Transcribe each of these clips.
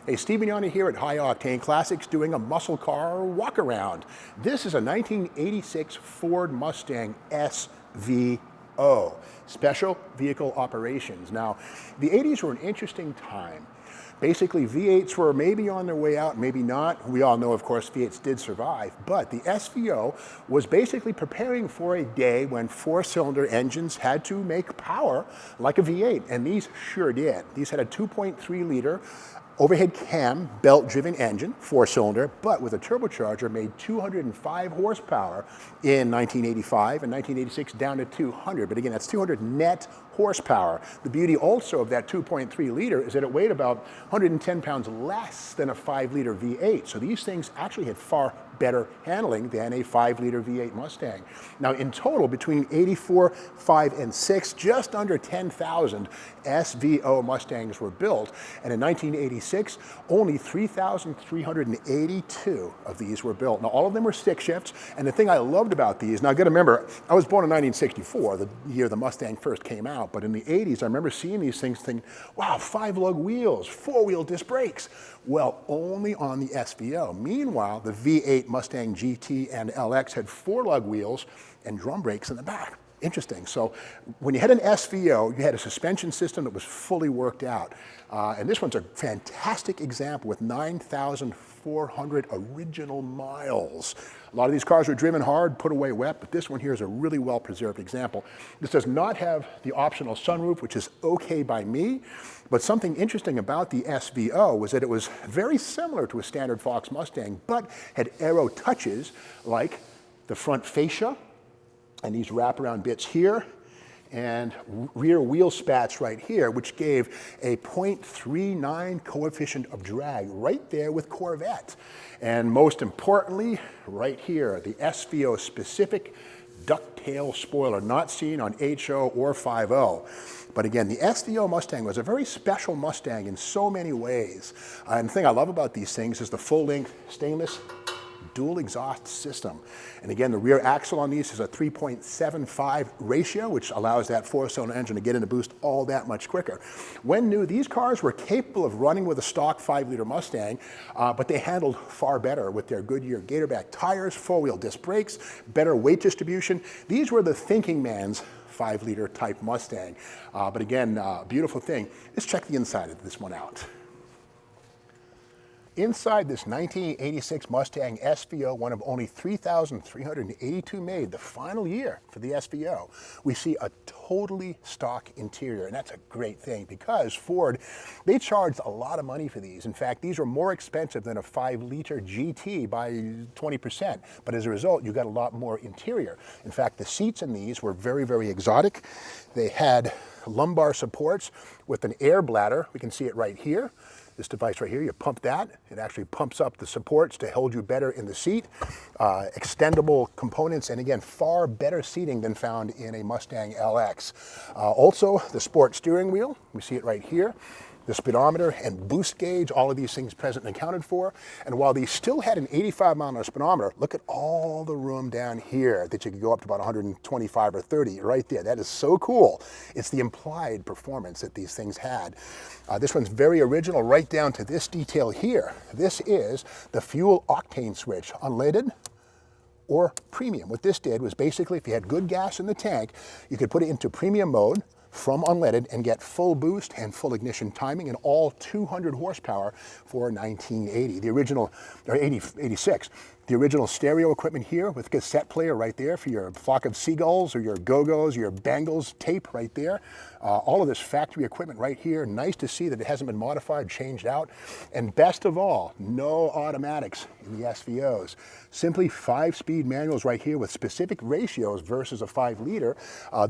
Hey, Steve Magnante here at High Octane Classics doing a muscle car walkaround. This is a 1986 Ford Mustang SVO, Special Vehicle Operations. Now, the 80s were an interesting time. Basically, V8s were maybe on their way out, maybe not. We all know, of course, V8s did survive, but the SVO was basically preparing for a day when four-cylinder engines had to make power like a V8, and these sure did. These had a 2.3-liter overhead cam belt-driven engine, four-cylinder, but with a turbocharger made 205 horsepower in 1985 and 1986 down to 200. But again, that's 200 net horsepower. The beauty also of that 2.3-liter is that it weighed about 110 pounds less than a 5-liter V8. So these things actually had far better handling than a 5-liter V8 Mustang. Now in total, between 84, 5, and 6, just under 10,000 SVO Mustangs were built. And in 1986, only 3,382 of these were built. Now all of them were stick shifts. And the thing I loved about these, now you gotta remember, I was born in 1964, the year the Mustang first came out. But in the 80s, I remember seeing these things thinking, wow, 5-lug wheels, 4-wheel disc brakes. Well, only on the SVO. Meanwhile, the V8 Mustang GT and LX had 4-lug wheels and drum brakes in the back. Interesting. So when you had an SVO, you had a suspension system that was fully worked out. And this one's a fantastic example with 9,400 original miles. A lot of these cars were driven hard, put away wet, but this one here is a really well-preserved example. This does not have the optional sunroof, which is okay by me, but something interesting about the SVO was that it was very similar to a standard Fox Mustang, but had aero touches like the front fascia and these wraparound bits here, and rear wheel spats right here, which gave a 0.39 coefficient of drag right there with Corvette. And most importantly, right here, the SVO specific ducktail spoiler, not seen on HO or 5.0. But again, the SVO Mustang was a very special Mustang in so many ways. And the thing I love about these things is the full-length stainless dual exhaust system. And again, the rear axle on these is a 3.75 ratio, which allows that four-cylinder engine to get in the boost all that much quicker. When new, these cars were capable of running with a stock 5-liter Mustang, but they handled far better with their Goodyear Gatorback tires, 4-wheel disc brakes, better weight distribution. These were the thinking man's 5-liter type Mustang. But again, beautiful thing. Let's check the inside of this one out. Inside this 1986 Mustang SVO, one of only 3,382 made, the final year for the SVO, we see a totally stock interior. And that's a great thing because Ford, they charged a lot of money for these. In fact, these were more expensive than a 5-liter GT by 20%. But as a result, you got a lot more interior. In fact, the seats in these were very, very exotic. They had lumbar supports with an air bladder. We can see it right here. This device right here, you pump that, it actually pumps up the supports to hold you better in the seat. Extendable components, and again, far better seating than found in a Mustang LX. Also, the sport steering wheel, we see it right here. The speedometer and boost gauge, all of these things present and accounted for. And while these still had an 85-mile-an-hour speedometer, look at all the room down here that you could go up to about 125 or 30 right there. That is so cool. It's the implied performance that these things had. This one's very original right down to this detail here. This is the fuel octane switch, unleaded or premium. What this did was basically if you had good gas in the tank, you could put it into premium mode from unleaded and get full boost and full ignition timing and all 200 horsepower for 1980. The original, or 86. The original stereo equipment here with cassette player right there for your flock of seagulls or your go-go's, your Bangles tape right there. All of this factory equipment right here. Nice to see that it hasn't been modified, changed out. And best of all, no automatics in the SVOs. Simply 5-speed manuals right here with specific ratios versus a 5-liter.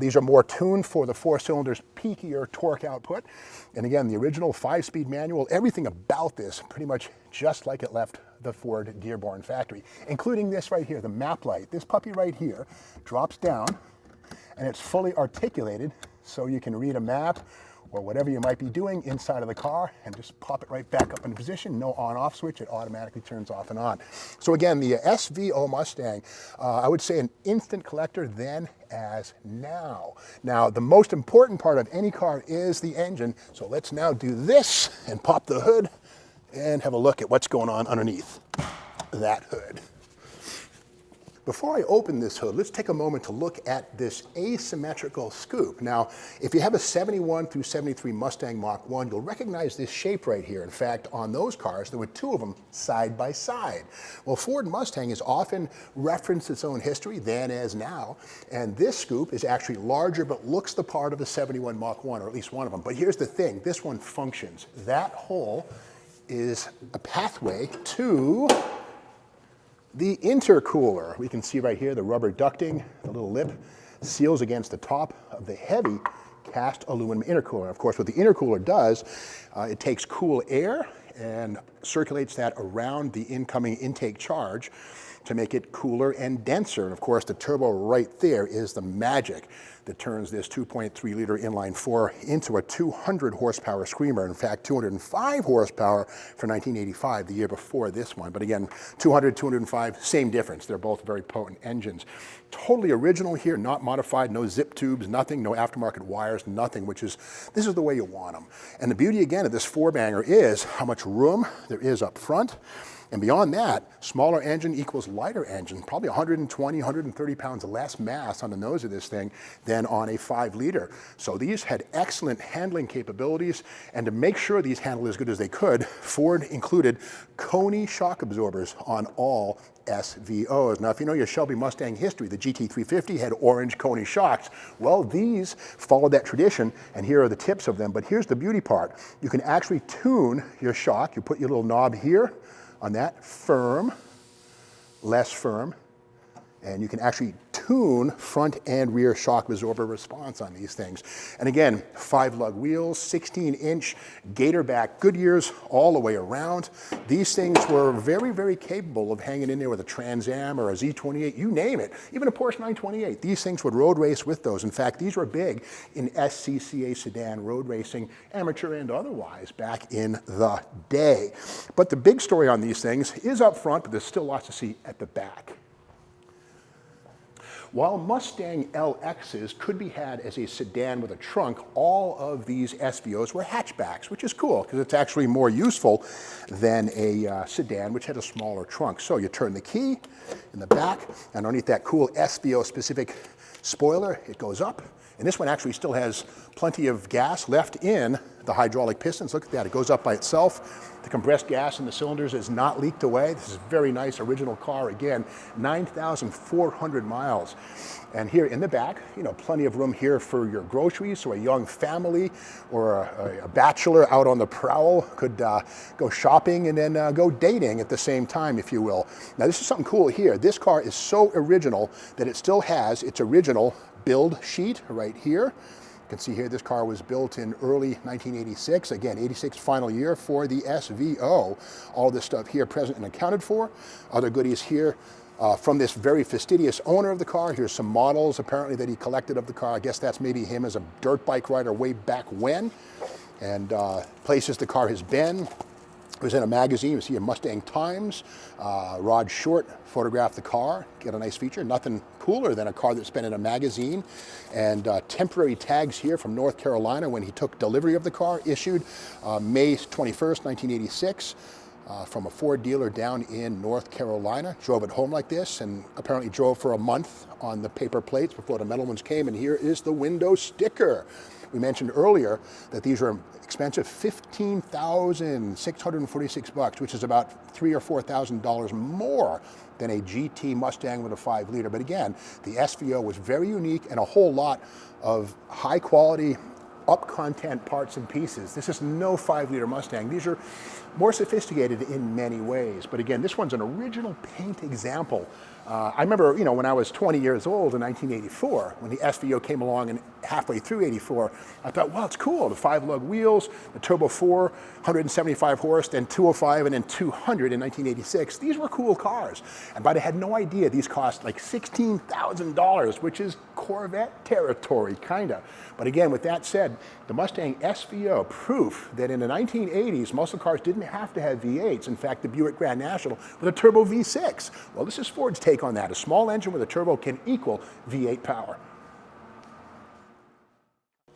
These are more tuned for the 4-cylinder's peakier torque output. And again, the original 5-speed manual, everything about this pretty much just like it left the Ford Dearborn factory, including this right here, the map light. This puppy right here drops down and it's fully articulated so you can read a map or whatever you might be doing inside of the car and just pop it right back up into position. No on-off switch, it automatically turns off and on. So again, the SVO Mustang, I would say an instant collector then as now. Now, the most important part of any car is the engine. So let's now do this and pop the hood and have a look at what's going on underneath that hood. Before I open this hood, let's take a moment to look at this asymmetrical scoop. Now, if you have a 71 through 73 Mustang Mach 1, you'll recognize this shape right here. In fact, on those cars, there were two of them side by side. Well, Ford Mustang has often referenced its own history, then as now, and this scoop is actually larger but looks the part of a 71 Mach 1, or at least one of them. But here's the thing, this one functions. That hole is a pathway to the intercooler. We can see right here the rubber ducting, the little lip seals against the top of the heavy cast aluminum intercooler. And of course, what the intercooler does, it takes cool air and circulates that around the incoming intake charge to make it cooler and denser. And of course, the turbo right there is the magic that turns this 2.3 liter inline four into a 200 horsepower screamer. In fact, 205 horsepower for 1985, the year before this one. But again, 200, 205, same difference. They're both very potent engines. Totally original here, not modified, no zip tubes, nothing, no aftermarket wires, nothing, this is the way you want them. And the beauty again of this four banger is how much room there is up front. And beyond that, smaller engine equals lighter engine, probably 120, 130 pounds less mass on the nose of this thing than on a 5 liter. So these had excellent handling capabilities, and to make sure these handled as good as they could, Ford included Coney shock absorbers on all SVOs. Now, if you know your Shelby Mustang history, the GT350 had orange Coney shocks. Well, these followed that tradition, and here are the tips of them. But here's the beauty part. You can actually tune your shock. You put your little knob here on that, firm, less firm, and you can actually tune front and rear shock absorber response on these things. And again, 5 lug wheels, 16-inch gator back Goodyears all the way around. These things were very, very capable of hanging in there with a Trans Am or a Z28, you name it, even a Porsche 928. These things would road race with those. In fact, these were big in SCCA sedan road racing, amateur and otherwise, back in the day. But the big story on these things is up front, but there's still lots to see at the back. While Mustang LXs could be had as a sedan with a trunk, all of these SVOs were hatchbacks, which is cool because it's actually more useful than a sedan, which had a smaller trunk. So you turn the key in the back, and underneath that cool SVO-specific spoiler, it goes up. And this one actually still has plenty of gas left in the hydraulic pistons. Look at that, it goes up by itself. The compressed gas in the cylinders is not leaked away. This is a very nice original car. Again, 9,400 miles. And here in the back, you know, plenty of room here for your groceries, or a young family or a bachelor out on the prowl could go shopping and then go dating at the same time, if you will. Now this is something cool here. This car is so original that it still has its original build sheet right here. You can see here this car was built in early 1986. Again, 86 final year for the SVO. All this stuff here present and accounted for. Other goodies here from this very fastidious owner of the car. Here's some models apparently that he collected of the car. I guess that's maybe him as a dirt bike rider way back when. And places the car has been. It was in a magazine. You see a Mustang Times. Rod Short photographed the car. Get a nice feature. Nothing cooler than a car that's been in a magazine. And temporary tags here from North Carolina when he took delivery of the car, issued May 21st, 1986. From a Ford dealer down in North Carolina. Drove it home like this, and apparently drove for a month on the paper plates before the metal ones came. And here is the window sticker. We mentioned earlier that these are expensive, $15,646, which is about $3,000 or $4,000 more than a GT Mustang with a 5 liter. But again, the SVO was very unique, and a whole lot of high quality, up content parts and pieces. This is no 5 liter Mustang. These are more sophisticated in many ways. But again, this one's an original paint example. I remember, you know, when I was 20 years old in 1984, when the SVO came along, and halfway through 84, I thought, well, it's cool. The 5 lug wheels, the Turbo 4, 175 horse, then 205, and then 200 in 1986. These were cool cars. But I had no idea these cost like $16,000, which is Corvette territory, kinda. But again, with that said, the Mustang SVO, proof that in the 1980s, muscle cars didn't have to have V8s. In fact, the Buick Grand National with a turbo V6. Well, this is Ford's take on that. A small engine with a turbo can equal V8 power.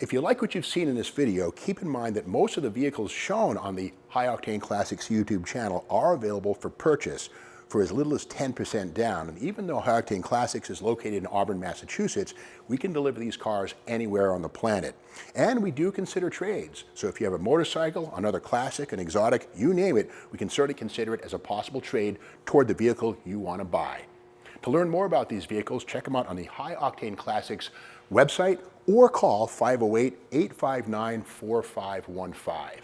If you like what you've seen in this video, keep in mind that most of the vehicles shown on the High Octane Classics YouTube channel are available for purchase for as little as 10% down. And even though High Octane Classics is located in Auburn, Massachusetts, we can deliver these cars anywhere on the planet. And we do consider trades. So if you have a motorcycle, another classic, an exotic, you name it, we can certainly consider it as a possible trade toward the vehicle you want to buy. To learn more about these vehicles, check them out on the High Octane Classics website or call 508-859-4515.